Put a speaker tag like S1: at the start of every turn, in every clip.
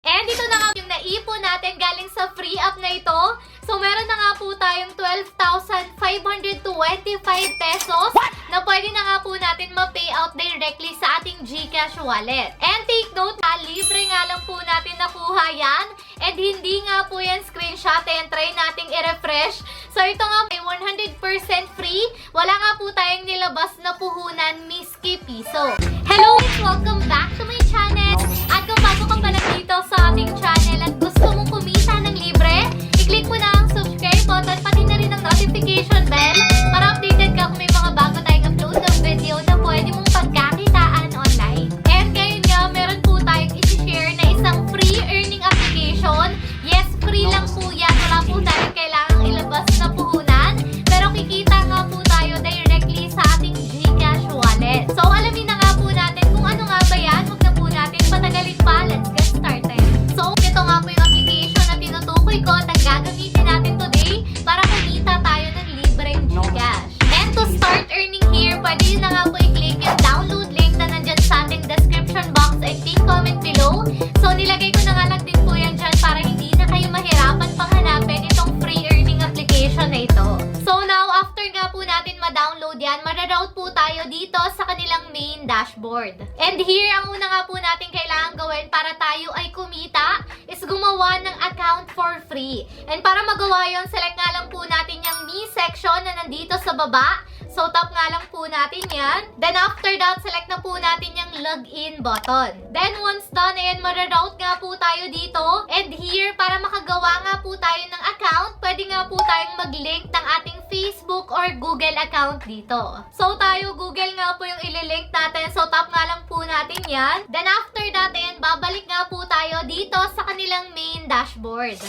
S1: And ito na nga yung naipon natin galing sa free app na ito. So meron na nga po tayong 12,525 pesos na pwede na nga po natin ma-pay out directly sa ating GCash wallet. And take note ha, libre nga lang po natin nakuha yan. And hindi nga po yan screenshot and try nating i-refresh. So ito nga ay 100% free. Wala nga po tayong nilabas na puhunan miski piso. Hello! Welcome back to my channel. At kung bago ka pala dito sa ating channel at gusto mong kumita ng libre, i-click mo na ang subscribe button pati na rin ang notification bell para updated ka kung may mga bago tayong upload ng video na pwede mong pagkakitaan online. And ngayon nga, meron po tayong i-share na isang free earning application. Yes, free lang po yan. Wala po tayong kailangang ilabas na puhunan. Pero kikita nga po tayo directly sa ating GCash wallet. So, alamin na nga po natin kung ano nga ba yan. Huwag na po natin patagalin pa. Let's get started. So, ito nga po yung application na tinutukoy ko at ang gagamitin natin today para kumita tayo ng libreng GCash. And to start earning here, pwede yun na nga po i-click yung download link na nandyan sa ating description box and pin comment below. So, nilagay ko na nga lang din po yan dyan para hindi na kayo mahirapan pang hanapin itong free earning application na ito. So, now, after nga po natin ma-download yan, mararoute po tayo dito sa kanilang main dashboard. And here, ang una nga po natin kailangan gawin para tayo ay kumita is gumawa ng account for free. And para magawa yon, select nga lang po natin yung me section na nandito sa baba. So, tap nga lang po natin yan. Then, after that, select na po natin yung login button. Then, once done, ayan, mararoute nga po tayo dito. And here, para makagawa nga po tayo ng account, pwede nga po tayong mag-link ng ating Facebook or Google account dito. So, tayo, Google nga po yung ililink natin. So, tap nga lang po natin yan. Then, after that, ayan, babalik nga po tayo dito sa kanilang main dashboard.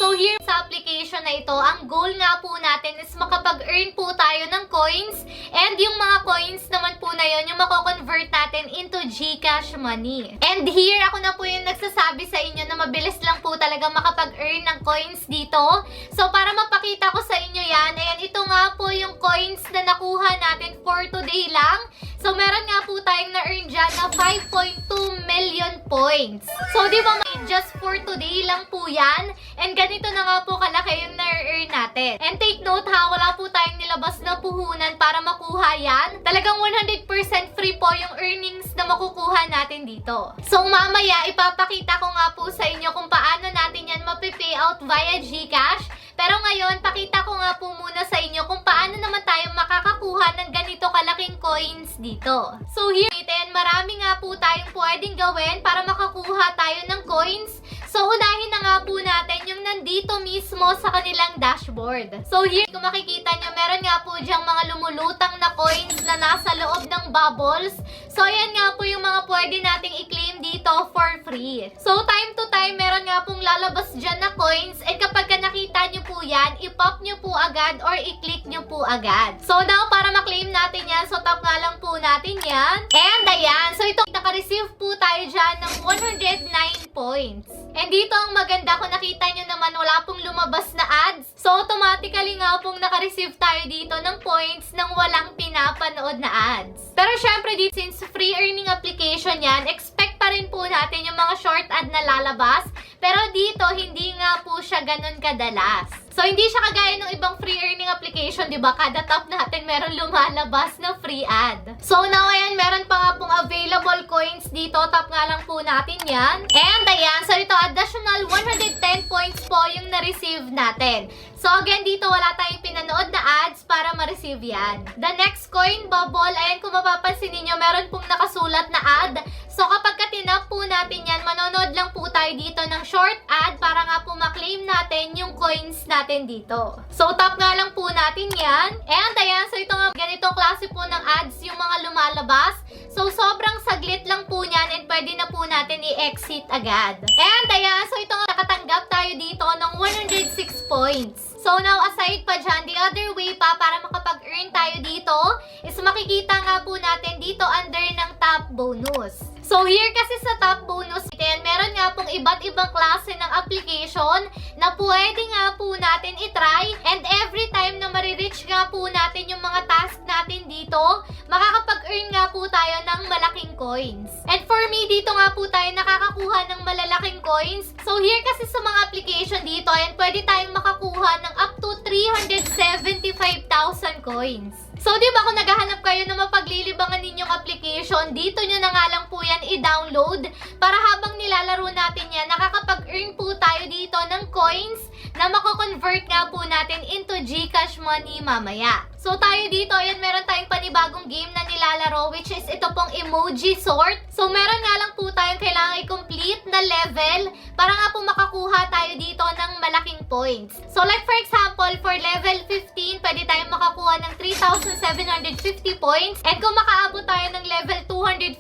S1: So, here sa application na ito, ang goal nga po natin is makapag-earn po tayo ng coins. And yung mga coins naman po na yun, yung mako-convert natin into GCash money. And here, ako na po yung nagsasabi sa inyo na mabilis lang po talaga makapag-earn ng coins dito. So, para mapakita ko sa inyo yan, ayan, ito nga po yung coins na nakuha natin for today lang. So, meron nga po tayong na-earn dyan na 5.2 million points. So, di ba, just for today lang po yan. And ganito na nga po kalaki yung na-earn natin. And take note ha, wala po tayong nilabas na puhunan para makuha yan. Talagang 100% free po yung earnings na makukuha natin dito. So, mamaya, ipapakita ko nga po sa inyo kung paano natin yan mapipay out via GCash. Pero ngayon, pakita ko nga po muna sa inyo kung paano naman tayo makakakuha ng ganito kalaking coins dito. So here, marami nga po tayong pwedeng gawin para makakuha tayo ng coins. So unahin na nga po natin yung nandito mismo sa kanilang dashboard. So here, kung makikita nyo, meron nga po dyang mga lumulutang na coins na nasa loob ng bubbles. So yan nga po yung mga pwede nating i-claim dito for free. So time to time, meron nga pong lalabas dyan na coins. And kapag nakita nyo po yan, i-pop nyo po agad or i-click nyo po agad. So now, para ma-claim natin yan, so tap nga lang po natin yan. And ayan, so ito, naka-receive po tayo dyan ng 109 points. And dito ang maganda, kung nakita nyo naman, wala pong lumabas na ads. So automatically nga pong naka-receive tayo dito ng points nang walang pinapanood na ads. Pero syempre dito, since free earning application yan, expect pa rin po natin yung mga short ad na lalabas. Pero dito, hindi nga po siya ganun kadalas. So, hindi siya kagaya ng ibang free earning application, di ba? Kada tap natin, meron lumalabas na free ad. So, now, ayan, meron pa nga pong available coins dito. Tap nga lang po natin yan. And, ayan, so ito, additional 110 points po yung na-receive natin. So, again, dito wala tayong pinanood na ads para ma-receive yan. The next coin bubble, ayan, kung mapapansin ninyo, meron pong nakasulat na ad. So, kapag tinap po natin yan, manonood lang po tayo dito ng short ad para nga po ma-claim natin yung coins natin dito. So, tap nga lang po natin yan. And, ayan, so ito nga, ganitong klase po ng ads yung mga lumalabas. So, sobrang saglit lang po niyan and pwede na po natin i-exit agad. And, ayan, so ito nga, nakatanggap tayo dito ng 106 points. So now, aside pa dyan, the other way pa para makapag-earn tayo dito is makikita nga po natin dito under ng top bonus. So here kasi sa top bonus, meron nga pong iba't ibang klase ng application na pwede nga po natin itry. And every time na marireach nga po natin yung mga task natin dito, makakapag-earn nga po tayo ng malaking coins. And for me, dito nga po tayo nakakakuha ng malalaking coins. So here kasi sa mga application dito, ayan, pwede tayong makakuha ng up to 375,000 coins. So, di ba kung naghahanap kayo na mapaglilibangan ninyong application, dito nyo na nga lang po yan i-download para habang nilalaro natin yan, nakakapag-earn po tayo dito ng coins na mako-convert nga po natin into GCash money mamaya. So, tayo dito, ayan, meron tayong panibagong game na nilalaro, which is ito pong emoji sort. So, meron nga lang po tayong kailangan i-complete na level para nga po makakuha tayo dito ng malaking points. So, like for example, for level 15, pwede tayong makakuha ng 3,750 points. And kung makaabot tayo ng level 250,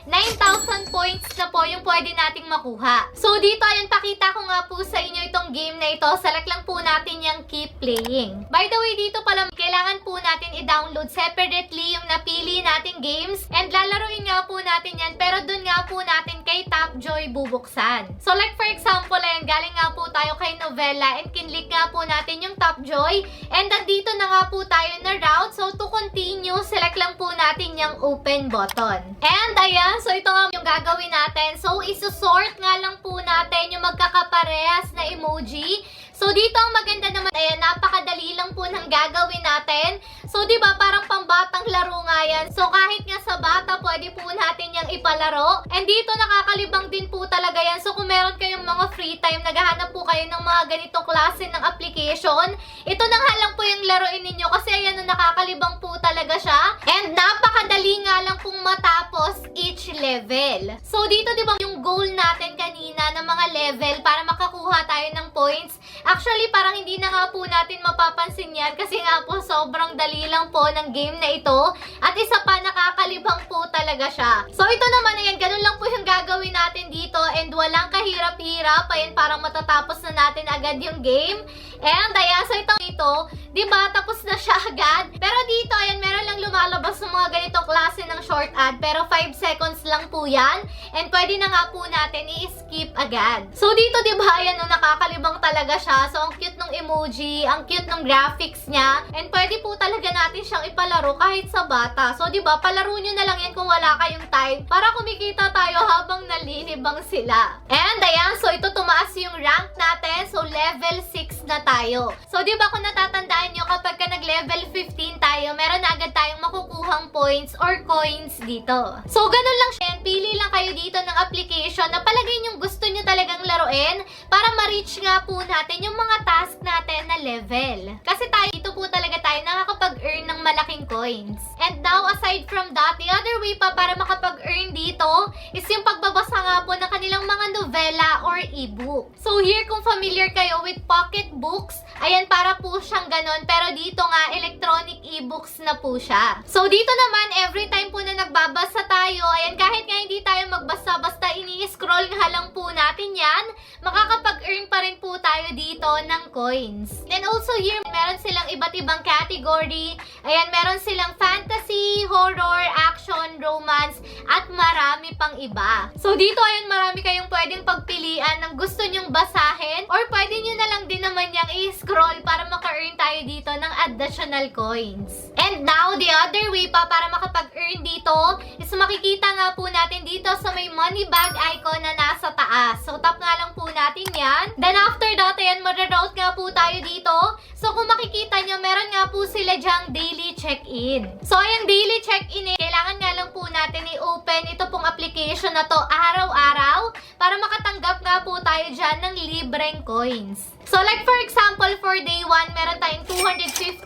S1: 9,000 points na po yung pwede nating makuha. So, dito, ayan, pakita ko nga po sa inyo itong game na ito. Select lang po natin yung keep playing. By the way, dito pala, kailangan po natin i-download separately yung napili nating games and lalaruin nga po natin yan pero dun nga po natin kay Tapjoy bubuksan. So like for example, ayan, galing nga po tayo kay Novella and kinlik nga po natin yung Tapjoy and nandito na nga po tayo na route. So to continue, select lang po natin yung open button. And ayan, so ito nga yung gagawin natin. So isusort nga lang po natin yung magkakaparehas na emoji. So, dito ang maganda naman, ayan, napakadali lang po ng gagawin natin. So, di ba parang pambatang laro nga yan. So, kahit nga sa bata, pwede po natin yang ipalaro. And dito, nakakalibang din po talaga yan. So, kung meron kayong mga free time, naghahanap po kayo ng mga ganitong klase ng application, ito na nga lang po yung laruin ninyo. Kasi, ayan, nakakalibang po talaga siya. And napakadali nga lang pong matapos each level. So, dito, di ba, yung goal natin kanina ng mga level para makakuha tayo ng points, actually, parang hindi na nga po natin mapapansin yan kasi nga po sobrang dali lang po ng game na ito. At isa pa, nakakalibang po talaga siya. So, ito naman, ayan, ganun lang po yung gagawin natin dito and walang kahirap-hirap. Ayan, parang matatapos na natin agad yung game. And, ayan, so ito dito, diba, tapos na siya agad. Pero dito, ayan, meron lang lumalabas ng mga ganitong klase ng short ad. Pero 5 seconds lang po yan. And pwede na nga po natin i-skip agad. So, dito, diba, ayan, no, nakakalibang talaga siya. So, ang cute ng emoji, ang cute ng graphics niya. And pwede po talaga natin siyang ipalaro kahit sa bata. So, diba, palaro nyo na lang yan kung wala kayong time para kumikita tayo habang nalilibang sila. And, ayan, so ito tumaas yung rank natin. So, level 6 na tayo. So, diba, kung natatandaan nyo, kapag ka nag-level 15 tayo, meron na agad tayong makukuhang points or coins dito. So, ganun lang siya. Pili lang kayo dito ng application na palagay nyo gusto nyo talagang laruin para ma-reach nga po natin yung mga task natin na level. Kasi tayo, dito po talaga tayo nakakapag-earn ng malaking coins. And now, aside from that, the other way pa para makapag-earn dito is yung pagbabasa nga po ng kanilang mga novela or ebook. So here, kung familiar kayo with pocket books, ayan, para po siyang ganon. Pero dito nga, electronic ebooks na po siya. So dito naman, every time po na nagbabasa tayo, ayan, kahit nga hindi tayo magbasa, basta ini-scroll nga lang po natin yan, makakapag-earn pa rin po tayo dito ng coins. Then also here, meron silang iba't ibang category. Ayan, meron silang fantasy, horror, action, romance, at marami pang iba. So dito, ayan, marami kayong pwedeng pagpilian ng gusto nyong basahin or pwede nyo na lang din naman yung i-scroll para maka-earn tayo dito ng additional coins. And now, the other way pa para makapag-earn dito is makikita nga po natin dito sa may money bag icon na nasa taas. So, tap nga lang po natin yan. Then after that, ayan, mararoute nga po tayo dito. So, kung makikita nyo, meron nga po sila dyang daily check-in. So, ayan, daily check-in, kailangan nga lang po natin i-open ito pong application na to araw-araw para makatanggap nga po tayo dyan ng libreng coins. So, like for example, for day 1, meron tayong 250.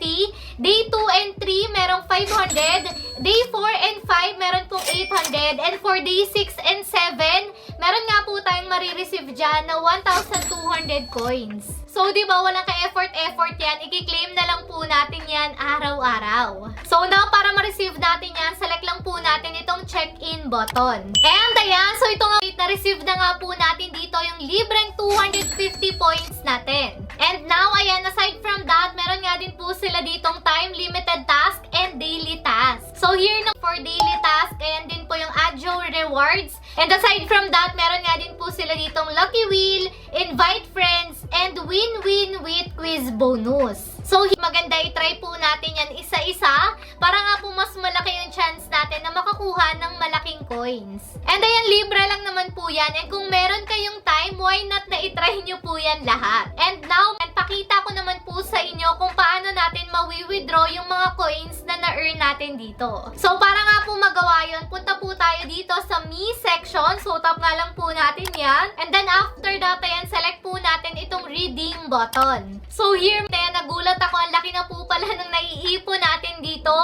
S1: Day 2 and 3, merong 500. Day 4 and 5, meron pong 800. And for day 6 and 7, meron nga po tayong marireceive dyan na 1,200 coins. So, di ba, walang ka-effort yan. I-claim na lang po natin yan araw-araw. So, now, para ma-receive natin yan, select lang po natin itong check-in button. And, ayan, so ito nga, na-receive na nga po natin dito yung libreng 250 points natin. And now, ayan, aside from that, meron nga din po sila ditong time-limited task and daily task. So, here na for daily task, ayan din po yung add your rewards. And aside from that, meron nga din po sila ditong lucky wheel, invite friends, and win-win with quiz bonus. So, maganda i-try po natin yan isa-isa para nga po mas malaki yung chance natin na makakuha ng malaking coins. And ayan, libre lang naman po yan. And kung meron kayong time, why not na i-try nyo po yan lahat? And now, pakita ko naman po sa inyo kung paano natin mawi-withdraw yung mga coins na na-earn natin dito. So, para nga po magawa yun, punta po tayo dito sa Me section. So, tap nga lang po natin yan. And then, after that, ayan, select po natin itong redeem button. So, here, ayan, nagulat ako. Ang laki na po pala ng naiipon natin dito.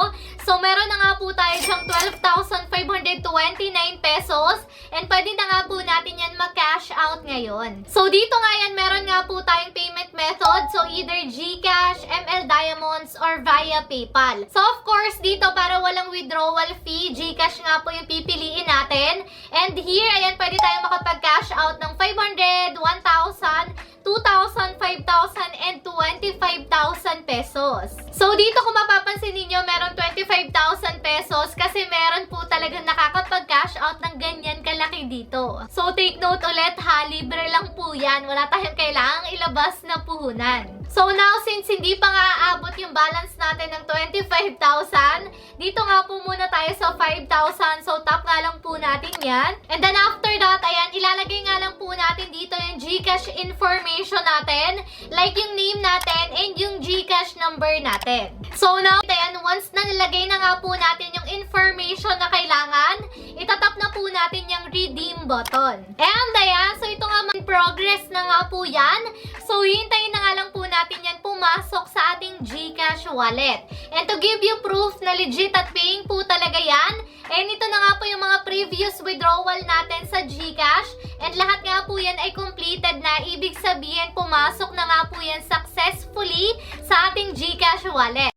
S1: So, meron na nga po tayo siyang 12,529 pesos. And pwede na nga po natin yan mag-cash out ngayon. So, dito nga yan, meron nga po tayong payment method. So, either GCash, ML Diamonds, or via PayPal. So, of course, dito para walang withdrawal fee, GCash nga po yung pipiliin natin. And here, ayan, pwede tayo makapag-cash out ng 500, 1,000, 2,000, 5,000, and 25,000 pesos. So, dito kung mapapansin ninyo, meron 25,000 pesos kasi meron po talagang nakakapag-cash out ng ganyan kalaki dito. So, take note ulit ha, libre lang po yan. Wala tayong kailangang ilabas na puhunan. So, now, since hindi pa nga aabot yung balance natin ng 25,000, dito nga po muna tayo sa 5,000. So, tap nga lang po natin yan. And then, after that, ayan, ilalagay nga lang po natin dito yung GCash information natin, like yung name natin and yung GCash number natin. So, now, ayan, once na nilagay na nga po natin yung information na kailangan, itatap na po natin yung redeem button. And, ayan, so ito nga, progress na nga po yan. So, hintayin na nga lang po natin yan pumasok sa ating GCash wallet. And to give you proof na legit at paying po talaga yan, and ito na nga po yung mga previous withdrawal natin sa GCash. And lahat nga po yan ay completed na. Ibig sabihin, pumasok na nga po yan successfully sa ating GCash wallet.